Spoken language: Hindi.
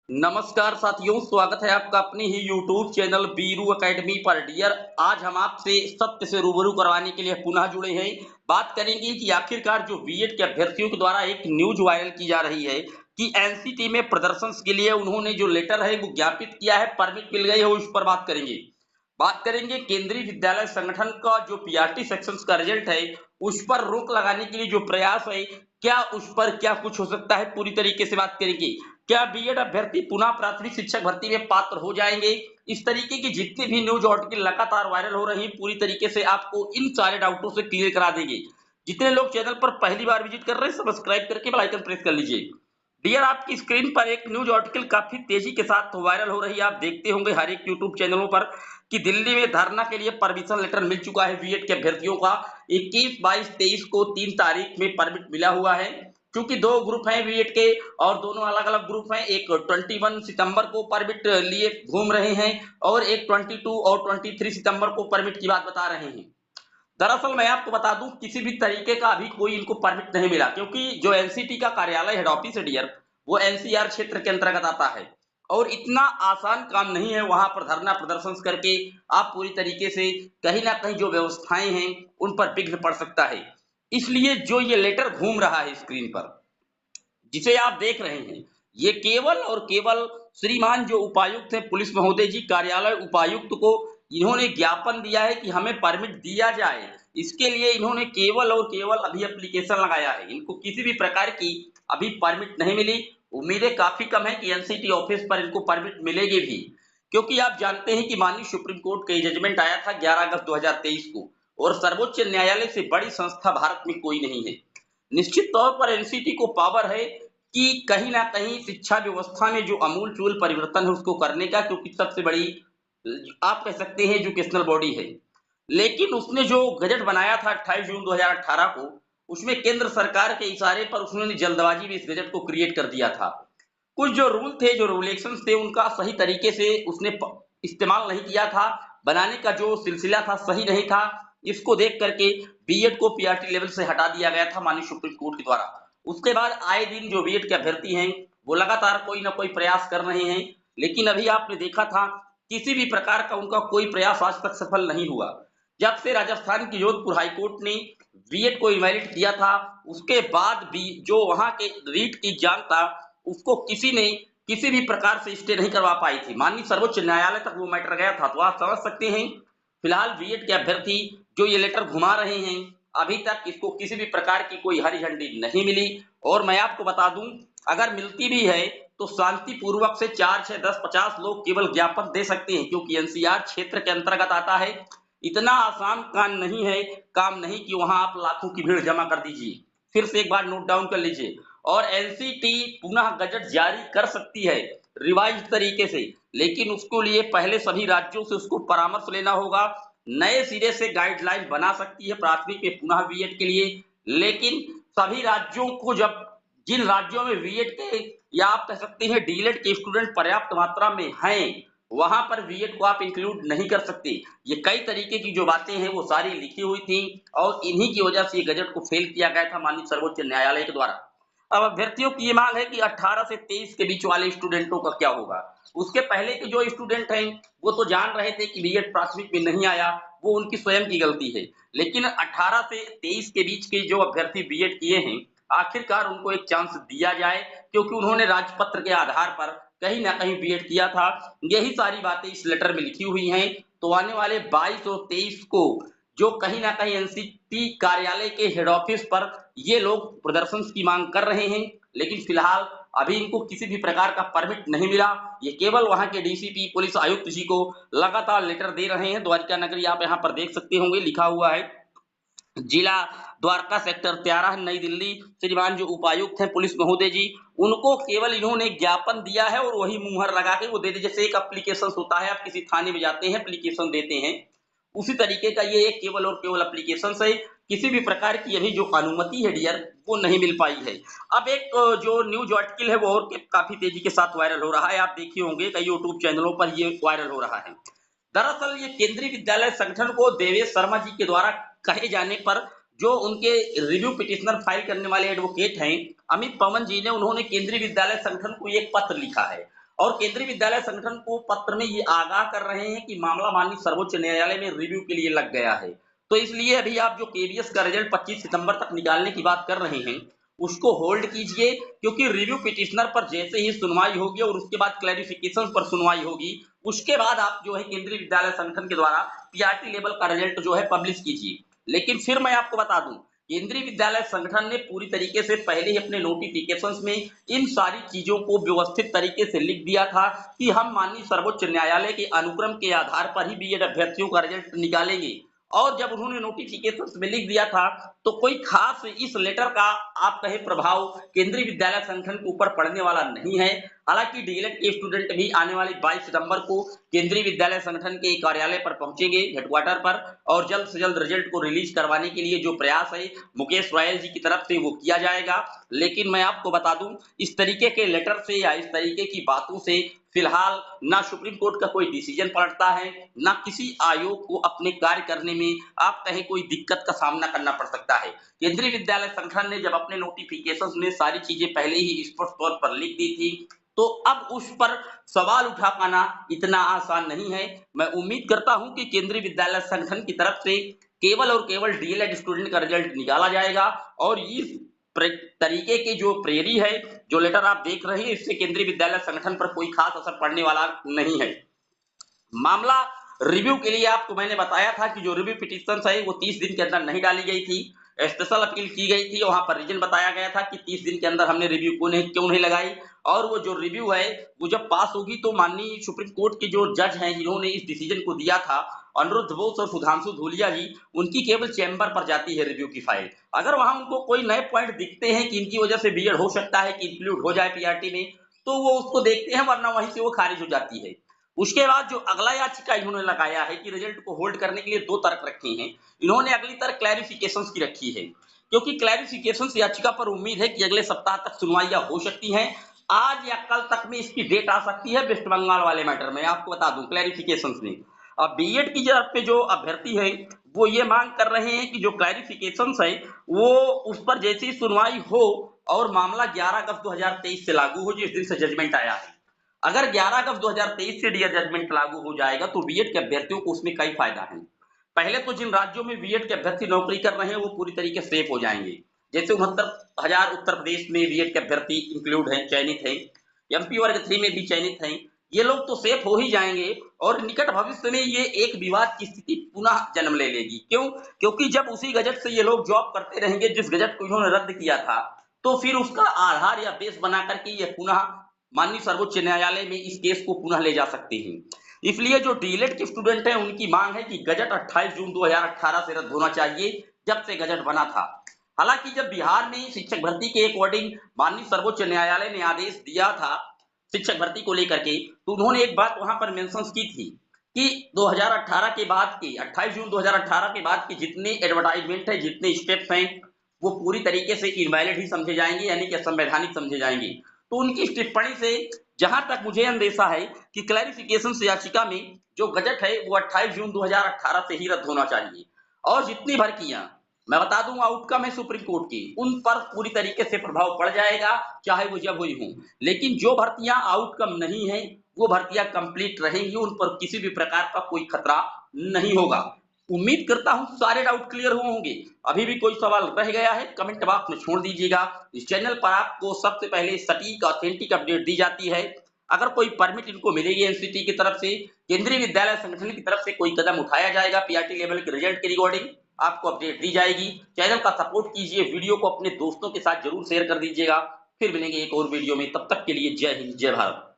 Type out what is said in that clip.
नमस्कार साथियों, स्वागत है आपका अपने ही YouTube चैनल बीरू एकेडमी पर। डियर, आज हम आपसे सत्य से रूबरू करवाने के लिए पुनः जुड़े हैं। बात करेंगे कि आखिरकार जो बीएड के अभ्यर्थियों के द्वारा एक न्यूज वायरल की जा रही है कि एनसीटी में प्रदर्शन के लिए उन्होंने जो लेटर है वो ज्ञापित किया है, परमिट मिल गई है, उस पर बात करेंगे। बात करेंगे केंद्रीय विद्यालय संगठन का जो पीआरटी सेक्शंस का रिजल्ट है उस पर रोक लगाने के लिए जो प्रयास है, क्या उस पर क्या कुछ हो सकता है, पूरी तरीके से बात करेंगे। क्या बीएड अभ्यर्थी पुनः प्राथमिक शिक्षक भर्ती में पात्र हो जाएंगे? इस तरीके की जितनी भी न्यूज आर्टिकल लगातार वायरल हो रही हैं, पूरी तरीके से आपको इन सारे डाउटों से क्लियर करा देंगे। जितने लोग चैनल पर पहली बार विजिट कर रहे हैं, सब्सक्राइब करके बेल आइकन प्रेस कर लीजिए। डियर, आपकी स्क्रीन पर एक न्यूज आर्टिकल काफी तेजी के साथ वायरल हो रही है। आप देखते होंगे हर एक यूट्यूब चैनलों पर कि दिल्ली में धरना के लिए परमिशन लेटर मिल चुका है बीएड के अभ्यर्थियों का। 21, 22, 23 को 3 तारीख में परमिट मिला हुआ है। क्योंकि दो ग्रुप हैं बीएड के और दोनों अलग अलग ग्रुप हैं। एक 21 सितंबर को परमिट लिए घूम रहे हैं और एक 22 और 23 सितंबर को परमिट की बात बता रहे हैं। दरअसल मैं आपको बता दूं, किसी भी तरीके का अभी कोई इनको परमिट नहीं मिला, क्योंकि जो एनसीटी का कार्यालय हेड ऑफिस है डियर, वो एनसीआर क्षेत्र के अंतर्गत आता है और इतना आसान काम नहीं है वहां पर धरना प्रदर्शन करके आप पूरी तरीके से कहीं ना कहीं जो व्यवस्थाएं हैं उन पर विघ्न पड़ सकता है। इसलिए जो ये लेटर घूम रहा है स्क्रीन पर, जिसे आप देख रहे हैं, ये केवल और केवल श्रीमान जो उपायुक्त हैं, पुलिस महोदय जी, कार्यालय उपायुक्त को इन्होंने ज्ञापन दिया है कि हमें परमिट दिया जाए। इसके लिए इन्होंने केवल और केवल अभी एप्लीकेशन लगाया है। इनको किसी भी प्रकार की अभी परमिट नहीं मिली। उम्मीदें काफी कम है कि एनसीटी ऑफिस पर इनको परमिट मिलेगी भी, क्योंकि आप जानते हैं कि माननीय सुप्रीम कोर्ट का ये जजमेंट आया था 11 अगस्त 2023 को, और सर्वोच्च न्यायालय से बड़ी संस्था भारत में कोई नहीं है। निश्चित तौर पर एनसीटी को पावर है कि कहीं ना कहीं शिक्षा व्यवस्था में जो अमूलचूल परिवर्तन है उसको करने का, क्योंकि सबसे बड़ी आप कह सकते हैं एजुकेशनल बॉडी है। लेकिन उसने जो गजट बनाया था 28 जून 2018 को, उसमें केंद्र सरकार के इशारे पर उसने जल्दबाजी में इस गजट को क्रिएट कर दिया था। कुछ जो रूल थे, जो रेगुलेशंस थे, उनका सही तरीके से उसने इस्तेमाल नहीं किया था। बनाने का जो सिलसिला था सही नहीं था। इसको देख करके बीएड को पीआरटी लेवल से हटा दिया गया था माननीय सुप्रीम कोर्ट के द्वारा। उसके बाद आए दिन जो बीएड के अभ्यर्थी हैं वो लगातार कोई ना कोई प्रयास कर रहे हैं, लेकिन अभी आपने देखा था किसी भी प्रकार का उनका कोई प्रयास आज तक सफल नहीं हुआ। जब से राजस्थान की जोधपुर हाईकोर्ट ने बीएड को इनवैलिड किया था, उसके बाद भी जो वहां के रीट की एग्जाम था उसको किसी ने किसी भी प्रकार से स्टे नहीं करवा पाई थी। माननीय सर्वोच्च न्यायालय तक वो मैटर गया था। तो आप समझ सकते हैं फिलहाल बीएड के अभ्यर्थी जो ये लेटर घुमा रहे हैं, अभी तक इसको किसी भी प्रकार की कोई हरी झंडी नहीं मिली। और मैं आपको बता दूं, अगर मिलती भी है तो शांतिपूर्वक से 4, 6, 10, 50 लोग केवल ज्ञापन दे सकते हैं, क्योंकि एनसीआर क्षेत्र के अंतर्गत आता है। इतना आसान काम नहीं कि वहां आप लाखों की भीड़ जमा कर दीजिए। फिर से एक बार नोट डाउन कर लीजिए। और एनसीटी पुनः गजट जारी कर सकती है रिवाइज तरीके से, लेकिन उसको लिए पहले सभी राज्यों से उसको परामर्श लेना होगा। नए सिरे से गाइडलाइन बना सकती है प्राथमिक में पुनः बीएड के लिए, लेकिन सभी राज्यों को, जब जिन राज्यों में बीएड के या आप कह सकते हैं डीएलएड के स्टूडेंट पर्याप्त मात्रा में हैं, वहां पर बीएड को आप इंक्लूड नहीं कर सकते। ये कई तरीके की जो बातें हैं वो सारी लिखी हुई थी और इन्हीं की वजह से ये गजट को फेल किया गया था माननीय सर्वोच्च न्यायालय के द्वारा। अब अभ्यर्थियों की ये मांग है कि 18 से 23 के बीच वाले स्टूडेंटों का क्या होगा। उसके पहले के जो स्टूडेंट हैं वो तो जान रहे थे कि बीएड प्राथमिक में नहीं आया, वो उनकी स्वयं की गलती है। लेकिन 18 से 23 के बीच के जो अभ्यर्थी बीएड किए हैं, आखिरकार उनको एक चांस दिया जाए, क्योंकि उन्होंने राजपत्र के आधार पर कहीं ना कहीं बीएड किया था। यही सारी बातें इस लेटर में लिखी हुई हैं। तो आने वाले 22 और 23 को जो कहीं ना कहीं एनसीटी कार्यालय के हेड ऑफिस पर ये लोग प्रदर्शन की मांग कर रहे हैं, लेकिन फिलहाल अभी इनको किसी भी प्रकार का परमिट नहीं मिला। ये केवल वहां के डीसीपी पुलिस आयुक्त जी को लगातार लेटर दे रहे हैं। द्वारिका नगरी आप यहाँ पर देख सकते होंगे, लिखा हुआ है जिला द्वारका सेक्टर 13 नई दिल्ली। श्रीमान जो उपायुक्त हैं पुलिस महोदय जी, उनको केवल इन्होंने ज्ञापन दिया है और वही मुहर लगा के वो दे दी। जैसे एक एप्लीकेशन होता है, आप किसी थाने में जाते हैं एप्लीकेशन देते हैं, उसी तरीके का ये एक केवल और केवल एप्लीकेशन है। किसी भी प्रकार की अभी जो अनुमति है डियर वो नहीं मिल पाई है। अब एक जो न्यूज आर्टिकल है वो और काफी तेजी के साथ वायरल हो रहा है। आप देखिए होंगे कई यूट्यूब चैनलों पर ये वायरल हो रहा है। दरअसल ये केंद्रीय विद्यालय संगठन को देवेश शर्मा जी के द्वारा कहे जाने पर जो उनके रिव्यू पिटिशनर फाइल करने वाले एडवोकेट हैं अमित पवन जी ने, उन्होंने केंद्रीय विद्यालय संगठन को एक पत्र लिखा है और केंद्रीय विद्यालय संगठन को पत्र में ये आगाह कर रहे हैं कि मामला माननीय सर्वोच्च न्यायालय में रिव्यू के लिए लग गया है। तो इसलिए अभी आप जो केवीएस का रिजल्ट 25 सितंबर तक निकालने की बात कर रहे हैं, उसको होल्ड कीजिए, क्योंकि रिव्यू पिटिशनर पर जैसे ही सुनवाई होगी और उसके बाद क्लैरिफिकेशन पर सुनवाई होगी, उसके बाद आप जो है केंद्रीय विद्यालय संगठन के द्वारा पीआरटी लेवल का रिजल्ट जो है पब्लिश कीजिए। लेकिन फिर मैं आपको बता दूं, केंद्रीय विद्यालय संगठन ने पूरी तरीके से पहले ही अपने नोटिफिकेशंस में इन सारी चीजों को व्यवस्थित तरीके से लिख दिया था कि हम माननीय सर्वोच्च न्यायालय के अनुक्रम के आधार पर ही बीएड अभ्यर्थियों का रिजल्ट निकालेंगे। और जब उन्होंने नोटिफिकेशन में लिख दिया था, तो कोई खास इस लेटर का आप कहे प्रभाव केंद्रीय विद्यालय संगठन के ऊपर पड़ने वाला नहीं है। हालांकि डीएलएड के स्टूडेंट भी आने वाली 22 सितंबर को केंद्रीय विद्यालय संगठन के कार्यालय पर पहुंचेंगे, हेडक्वार्टर पर, और जल्द से जल्द रिजल्ट को रिलीज करवाने के लिए जो प्रयास है मुकेश रॉयल जी की तरफ से वो किया जाएगा। लेकिन मैं आपको बता दूं, इस तरीके के लेटर से या इस तरीके की बातों से फिलहाल ना सुप्रीम कोर्ट का कोई डिसीजन पलटता है, ना किसी आयोग को अपने कार्य करने में आप कहें कोई दिक्कत का सामना करना पड़ सकता है। केंद्रीय विद्यालय संगठन ने जब अपने नोटिफिकेशंस में सारी चीजें पहले ही स्पष्ट तौर पर लिख दी थी, तो अब उस पर सवाल उठा पाना इतना आसान नहीं है। मैं उम्मीद करता हूं कि केंद्रीय विद्यालय संगठन की तरफ से केवल और केवल डीएलएड स्टूडेंट का रिजल्ट निकाला जाएगा, और इस तरीके की जो प्रेरी है, जो लेटर आप देख रहे हैं, इससे केंद्रीय विद्यालय संगठन पर कोई खास असर पड़ने वाला नहीं है। मामला रिव्यू के लिए आपको मैंने बताया था कि जो रिव्यू पिटीशन है वो 30 दिन के अंदर नहीं डाली गई थी, स्पेशल अपील की गई थी। वहां पर रीजन बताया गया था कि 30 दिन के अंदर हमने रिव्यू क्यों नहीं लगाई, और वो जो रिव्यू है वो जब पास होगी तो माननीय सुप्रीम कोर्ट के जो जज हैं जिन्होंने इस डिसीजन को दिया था, अनिरुद्ध बोस और सुधांशु धूलिया जी, उनकी केवल चैम्बर पर जाती है रिव्यू की फाइल। अगर वहां उनको कोई नए पॉइंट दिखते हैं कि इनकी वजह से बीएड हो सकता है कि इंक्लूड हो जाए पीआरटी में, तो वो उसको देखते हैं, वरना वहीं से वो खारिज हो जाती है। उसके बाद जो अगला याचिका इन्होंने लगाया है कि रिजल्ट को होल्ड करने के लिए 2 तर्क रखे हैं। इन्होंने अगली तर्क क्लैरिफिकेशंस की रखी है, क्योंकि क्लैरिफिकेशंस याचिका पर उम्मीद है कि अगले सप्ताह तक सुनवाइयां हो सकती हैं। आज या कल तक में इसकी डेट आ सकती है वेस्ट बंगाल वाले मैटर में, आपको बता दूं क्लैरिफिकेशंस में। अब बीएड की तरफ पे जो अभ्यर्थी है वो ये मांग कर रहे हैं कि जो क्लैरिफिकेशंस है वो उस पर जैसी सुनवाई हो और मामला 11 अगस्त 2023 से लागू हो, जिस दिन से जजमेंट आया है। अगर 11 अगस्त 2023 से डीएड जजमेंट लागू हो जाएगा तो बीएड के अभ्यर्थियों को उसमें कई फायदा है। पहले तो जिन राज्यों में बीएड के अभ्यर्थी नौकरी कर रहे हैं वो पूरी तरीके से सेफ हो जाएंगे। जैसे 69,000 उत्तर प्रदेश में बीएड के अभ्यर्थी इंक्लूड हैं, चयनित हैं, एमपी वर्ग 3 में भी चयनित हैं। ये लोग तो सेफ हो ही जाएंगे, और निकट भविष्य में ये एक विवाद की स्थिति पुनः जन्म ले लेगी। क्यों? क्योंकि जब उसी गजट से ये लोग जॉब करते रहेंगे जिस गजट को इन्होंने रद्द किया था, तो फिर उसका आधार या बेस बना करके ये पुनः माननीय सर्वोच्च न्यायालय में इस केस को पुनः ले जा सकते हैं। इसलिए जो डीएलएड के स्टूडेंट हैं उनकी मांग है कि गजट 28 जून 2018 से रद्द होना चाहिए, जब से गजट बना था। हालांकि जब बिहार में शिक्षक भर्ती के अकॉर्डिंग माननीय सर्वोच्च न्यायालय ने आदेश दिया था शिक्षक भर्ती को लेकर के, तो उन्होंने एक बात वहां पर मेंशन की थी कि 2018 के बाद के 28 जून 2018 के बाद के जितने एडवर्टाइजमेंट है, जितने स्टेप्स हैं, वो पूरी तरीके से इनवैलिड ही समझे जाएंगे, यानी कि असंवैधानिक समझे जाएंगे। तो उनकी इस टिप्पणी से जहां तक मुझे अंदेशा है कि क्लैरिफिकेशन याचिका में जो गजट है वो 28 जून 2018 से ही रद्द होना चाहिए, और जितनी भर्तियां, मैं बता दूं आउटकम है सुप्रीम कोर्ट की, उन पर पूरी तरीके से प्रभाव पड़ जाएगा, चाहे वो जब हुई हो। लेकिन जो भर्तियां आउटकम नहीं है वो भर्तियां कंप्लीट रहेंगी, उन पर किसी भी प्रकार का कोई खतरा नहीं होगा। उम्मीद करता हूं सारे डाउट क्लियर हुए होंगे। अभी भी कोई सवाल रह गया है कमेंट बॉक्स में छोड़ दीजिएगा। इस चैनल पर आपको सबसे पहले सटीक ऑथेंटिक अपडेट दी जाती है। अगर कोई परमिट इनको मिलेगी एनसीटी की तरफ से, केंद्रीय विद्यालय संगठन की तरफ से कोई कदम उठाया जाएगा पीआरटी लेवल के रिजल्ट के रिगार्डिंग, आपको अपडेट दी जाएगी। चैनल का सपोर्ट कीजिए, वीडियो को अपने दोस्तों के साथ जरूर शेयर कर दीजिएगा। फिर मिलेंगे एक और वीडियो में, तब तक के लिए जय हिंद जय भारत।